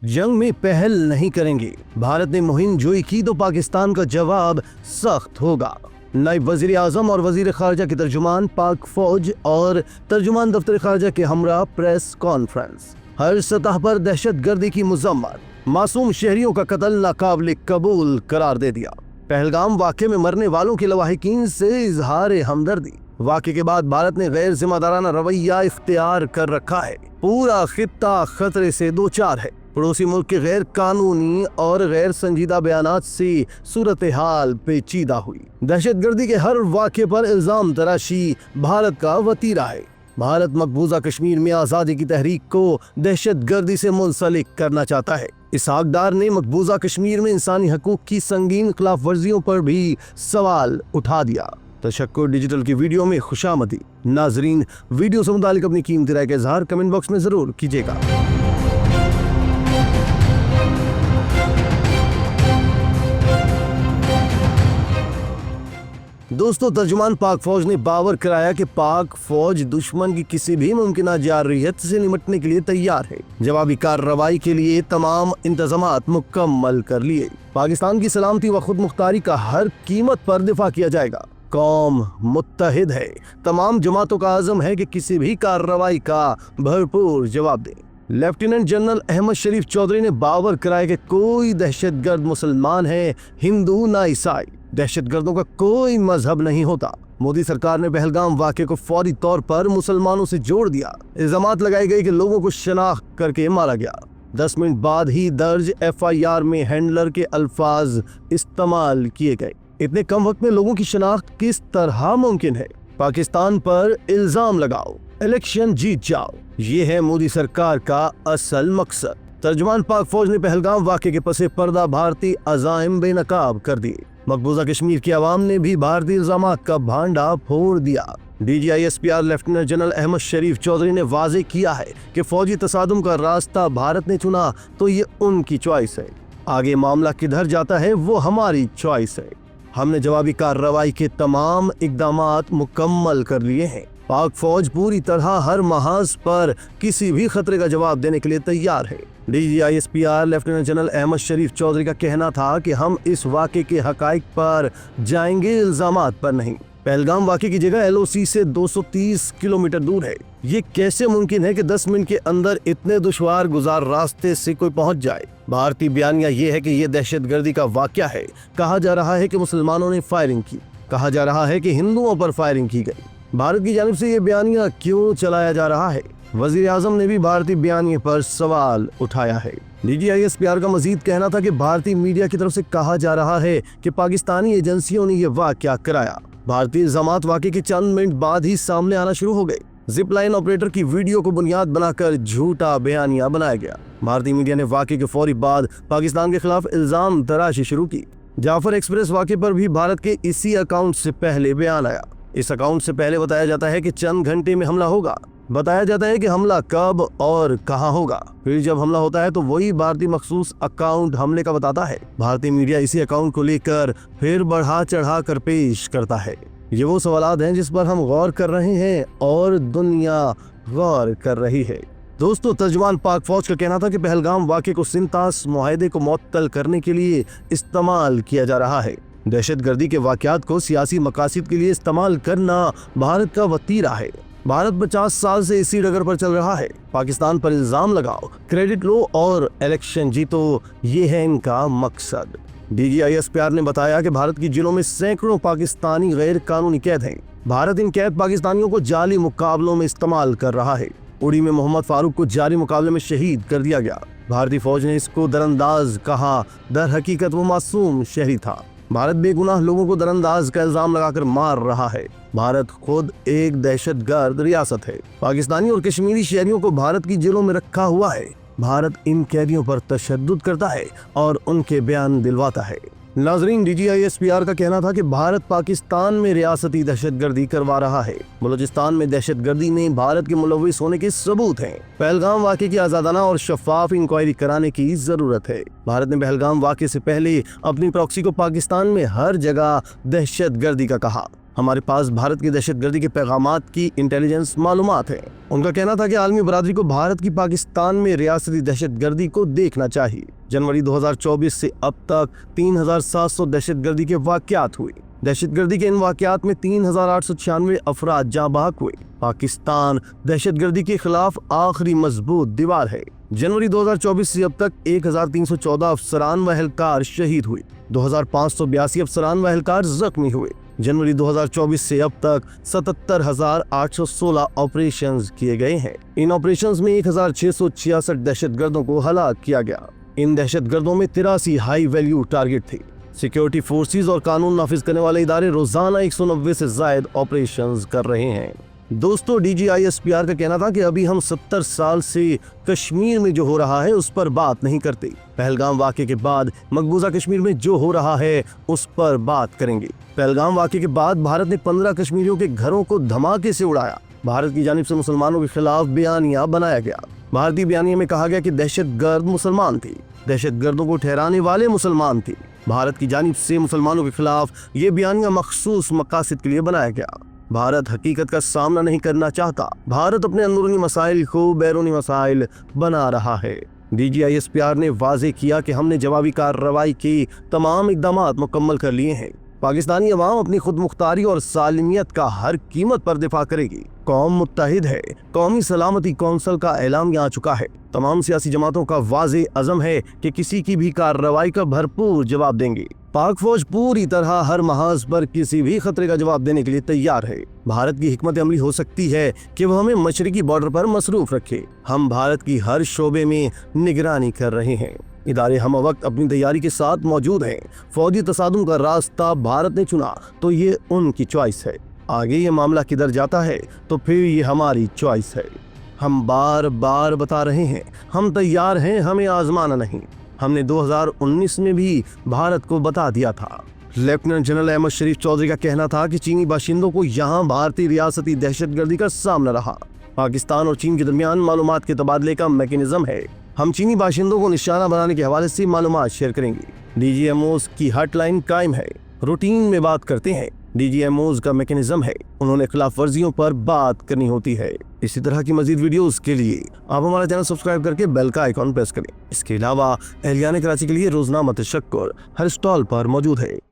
जंग में पहल नहीं करेंगे। भारत ने मुहिम जोई की तो पाकिस्तान का जवाब सख्त होगा। नायब वजीर आजम और वजीर खारजा के तर्जुमान पाक फौज और तर्जुमान दफ्तर खारजा के हमरा प्रेस कॉन्फ्रेंस। हर सतह पर दहशत गर्दी की मजम्मत, मासूम शहरियों का कत्ल नाकाबिल कबूल करार दे दिया। पहलगाम वाक़े में मरने वालों के लवाहिकीन से इजहार हमदर्दी। वाक़े के बाद भारत ने गैर जिम्मेदाराना रवैया इख्तियार कर रखा है। पूरा खित्ता खतरे से दो चार है। पड़ोसी मुल्क के गैर कानूनी और गैर संजीदा बयानात से सूरत हाल पेचीदा हुई। दहशत गर्दी के हर वाक़े पर इल्जाम तराशी भारत का वतीरा है। भारत मकबूजा कश्मीर में आज़ादी की तहरीक को दहशत गर्दी से मुंसलिक करना चाहता है। इसहाक डार ने मकबूजा कश्मीर में इंसानी हकूक की संगीन खिलाफ वर्जियों पर भी सवाल उठा दिया। तशक्कुर डिजिटल की वीडियो में खुशामदी। नाजरीन, वीडियो से मुतालिक अपनी कीमती राय का इजहार कमेंट बॉक्स में जरूर कीजिएगा। दोस्तों, तर्जुमान पाक फौज ने बावर कराया कि पाक फौज दुश्मन की किसी भी मुमकिन जाररियत से निपटने के लिए तैयार है। जवाबी कार्रवाई के लिए तमाम इंतजामात मुकम्मल कर लिए। पाकिस्तान की सलामती व खुद मुख्तारी का हर कीमत पर दिफा किया जाएगा। कौम मुत्तहिद है। तमाम जमातों का आज़म है कि किसी भी कार्रवाई का भरपूर जवाब दें। लेफ्टिनेंट जनरल अहमद शरीफ चौधरी ने बावर कराया कि कोई दहशतगर्द मुसलमान है, हिंदू ना ईसाई। दहशतगर्दों का कोई मजहब नहीं होता। मोदी सरकार ने पहलगाम वाक़े को फौरी तौर पर मुसलमानों से जोड़ दिया। इल्जामात लगाई गई कि लोगों को शनाख्त करके मारा गया। 10 मिनट बाद ही दर्ज FIR में हैंडलर के अल्फाज इस्तेमाल किए गए। इतने कम वक्त में लोगों की शनाख्त किस तरह मुमकिन है? पाकिस्तान पर इल्जाम लगाओ, इलेक्शन जीत जाओ, ये है मोदी सरकार का असल मकसद। तर्जुमान पाक फौज ने पहलगाम वाक़े के पसे पर्दा भारतीय अज़ाइम बेनकाब कर दिए। मकबूजा कश्मीर की आवाम ने भी भारतीय इल्जामात का भांडा फोड़ दिया। DGISPR लेफ्टिनेंट जनरल अहमद शरीफ चौधरी ने वाज़ेह किया है कि फौजी तसादुम का रास्ता भारत ने चुना तो ये उनकी चॉइस है। आगे मामला किधर जाता है वो हमारी चॉइस है। हमने जवाबी कार्रवाई के तमाम इक़दामात मुकम्मल कर लिए हैं। पाक फौज पूरी तरह हर महाज पर किसी भी खतरे का जवाब देने के लिए तैयार है। DGISPR लेफ्टिनेंट जनरल अहमद शरीफ चौधरी का कहना था कि हम इस वाक़े के हक़ाइक़ पर जाएंगे, इल्ज़ामात पर नहीं। पहलगाम वाक़े की जगह LOC से 230 किलोमीटर दूर है। ये कैसे मुमकिन है कि 10 मिनट के अंदर इतने दुश्वार गुजार रास्ते से कोई पहुंच जाए? भारतीय बयानिया ये है कि ये दहशतगर्दी का वाक़या है। कहा जा रहा है कि मुसलमानों ने फायरिंग की, कहा जा रहा है कि हिंदुओं पर फायरिंग की गई। भारत की जानिब से ये बयानिया क्यों चलाया जा रहा है? वजीर आजम ने भी भारतीय बयानिए पर सवाल उठाया है। DGISPR का मजीद कहना था कि भारतीय मीडिया की तरफ से कहा जा रहा है कि पाकिस्तानी एजेंसियों ने यह वाक़या कराया। भारतीय इल्जामात वाक़े के चंद मिनट बाद ही सामने आना शुरू हो गए। जिप लाइन ऑपरेटर की वीडियो को बुनियाद बनाकर झूठा बयानिया बनाया गया। भारतीय मीडिया ने वाक़े के फौरी बाद पाकिस्तान के खिलाफ इल्जाम तराशी शुरू की। जाफर एक्सप्रेस वाक़े पर भी भारत के इसी अकाउंट से पहले बयान आया। इस अकाउंट से पहले बताया जाता है कि चंद घंटे में हमला होगा। बताया जाता है कि हमला कब और कहां होगा। फिर जब हमला होता है तो वही भारतीय मखसूस अकाउंट हमले का बताता है। भारतीय मीडिया इसी अकाउंट को लेकर फिर बढ़ा चढ़ा कर पेश करता है। ये वो सवालात हैं जिस पर हम गौर कर रहे हैं और दुनिया गौर कर रही है। दोस्तों, तर्जुमान पाक फौज का कहना था कि पहलगाम वाक़े को सिंतास मुआहदे को मुअत्तल करने के लिए इस्तेमाल किया जा रहा है। दहशतगर्दी के वाक़यात को सियासी मकासद के लिए इस्तेमाल करना भारत का वतीरा है। भारत 50 साल से इसी डगर पर चल रहा है। पाकिस्तान पर इल्जाम लगाओ, क्रेडिट लो और इलेक्शन जीतो, ये है इनका मकसद। DGISPR ने बताया कि भारत की जेलों में सैकड़ों पाकिस्तानी गैर कानूनी कैद हैं। भारत इन कैद पाकिस्तानियों को जाली मुकाबलों में इस्तेमाल कर रहा है। उड़ी में मोहम्मद फारूक को जारी मुकाबले में शहीद कर दिया गया। भारतीय फौज ने इसको दरअंदाज कहा, दर हकीकत वो मासूम शहरी था। भारत बेगुनाह लोगों को दरअंदाज का इल्जाम लगाकर मार रहा है। भारत खुद एक दहशतगर्द रियासत है। पाकिस्तानी और कश्मीरी शहरियों को भारत की जेलों में रखा हुआ है। भारत इन कैदियों पर तशद्दुद करता है और उनके बयान दिलवाता है। नाजरीन, DGISPR का कहना था कि भारत पाकिस्तान में रियासती दहशतगर्दी करवा रहा है। बलूचिस्तान में दहशतगर्दी में भारत के मुलव्विस होने के सबूत हैं। पहलगाम वाक़े की आज़ादाना और शफाफ इंक्वायरी कराने की जरूरत है। भारत ने पहलगाम वाक़े से पहले अपनी प्रॉक्सी को पाकिस्तान में हर जगह दहशतगर्दी का कहा। हमारे पास भारत की दहशतगर्दी के पैगामात की इंटेलिजेंस मालूमात है। उनका कहना था कि आलमी बरादरी को भारत की पाकिस्तान में रियासती दहशतगर्दी को देखना चाहिए। जनवरी 2024 से अब तक 3700 दहशतगर्दी के वाक़यात हुए। दहशतगर्दी के इन वाक़यात में 3896 अफराद जाँ बहक हुए। पाकिस्तान दहशतगर्दी के खिलाफ आखिरी मजबूत दीवार है। जनवरी 2024 से अब तक 1314 अफसरान व एहलकार शहीद हुए। 2582 अफसरान व एहलकार जख्मी हुए। जनवरी 2024 से अब तक 77,816 ऑपरेशंस किए गए हैं। इन ऑपरेशंस में 1666 दहशतगर्दों को हलाक किया गया। इन दहशतगर्दों में 83 हाई वैल्यू टारगेट थे। सिक्योरिटी फोर्सेस और कानून नाफिज करने वाले इदारे रोजाना 190 से ज्यादा ऑपरेशंस कर रहे हैं। दोस्तों, DGISPR का कहना था कि अभी हम 70 साल से कश्मीर में जो हो रहा है उस पर बात नहीं करते। पहलगाम वाक़े के बाद मकबूजा कश्मीर में जो हो रहा है उस पर बात करेंगे। पहलगाम वाक़े के बाद भारत ने 15 कश्मीरियों के घरों को धमाके से उड़ाया। भारत की जानिब से मुसलमानों के खिलाफ बयानिया बनाया गया। भारतीय बयानिया में कहा गया कि दहशतगर्द मुसलमान थे, दहशतगर्दों को ठहराने वाले मुसलमान थे। भारत की जानिब से मुसलमानों के खिलाफ ये बयानिया मखसूस मकासद के लिए बनाया गया। भारत हकीकत का सामना नहीं करना चाहता। भारत अपने अंदरूनी मसाइल को बैरूनी मसाइल बना रहा है। DGISPR ने वाज़ेह किया कि हमने जवाबी कार्रवाई के तमाम इक़दामात मुकम्मल कर लिए हैं। पाकिस्तानी अवाम अपनी खुद मुख्तारी और सालिमियत का हर कीमत पर दिफा करेगी। कौम मुत्तहिद है। कौमी सलामती कौंसिल का ऐलान आ चुका है। तमाम सियासी जमातों का वाज़ेह अज़म है कि किसी की भी कार्रवाई का भरपूर जवाब देंगे। पाक फौज पूरी तरह हर महाज पर किसी भी खतरे का जवाब देने के लिए तैयार है। भारत की हिकमत अमली हो सकती है कि वह हमें मशरिकी बॉर्डर पर मसरूफ रखे। हम भारत की हर शोबे में निगरानी कर रहे हैं। इदारे हम वक्त अपनी तैयारी के साथ मौजूद हैं। फौजी तसादुम का रास्ता भारत ने चुना तो ये उनकी चॉइस है। आगे ये मामला किधर जाता है तो फिर ये हमारी चॉइस है। हम बार बार बता रहे हैं, हम तैयार हैं, हमें आजमाना नहीं। हमने 2019 में भी भारत को बता दिया था। लेफ्टिनेंट जनरल अहमद शरीफ चौधरी का कहना था कि चीनी बाशिंदों को यहाँ भारतीय रियासती दहशतगर्दी का सामना रहा। पाकिस्तान और चीन के दरमियान मालूमात के तबादले का मैकेनिज्म है। हम चीनी बाशिंदों को निशाना बनाने के हवाले से मालूमात शेयर करेंगे। DGMOs की हॉटलाइन कायम है। रूटीन में बात करते हैं। DGMOs का मैकेनिज्म है। उन्होंने खिलाफ वर्जियों पर बात करनी होती है। इसी तरह की मजीद वीडियोस के लिए आप हमारा चैनल सब्सक्राइब करके बेल का आइकॉन प्रेस करें। इसके अलावा एहलियान कराची के लिए रोजनामा तशक्कुर हर स्टॉल पर मौजूद है।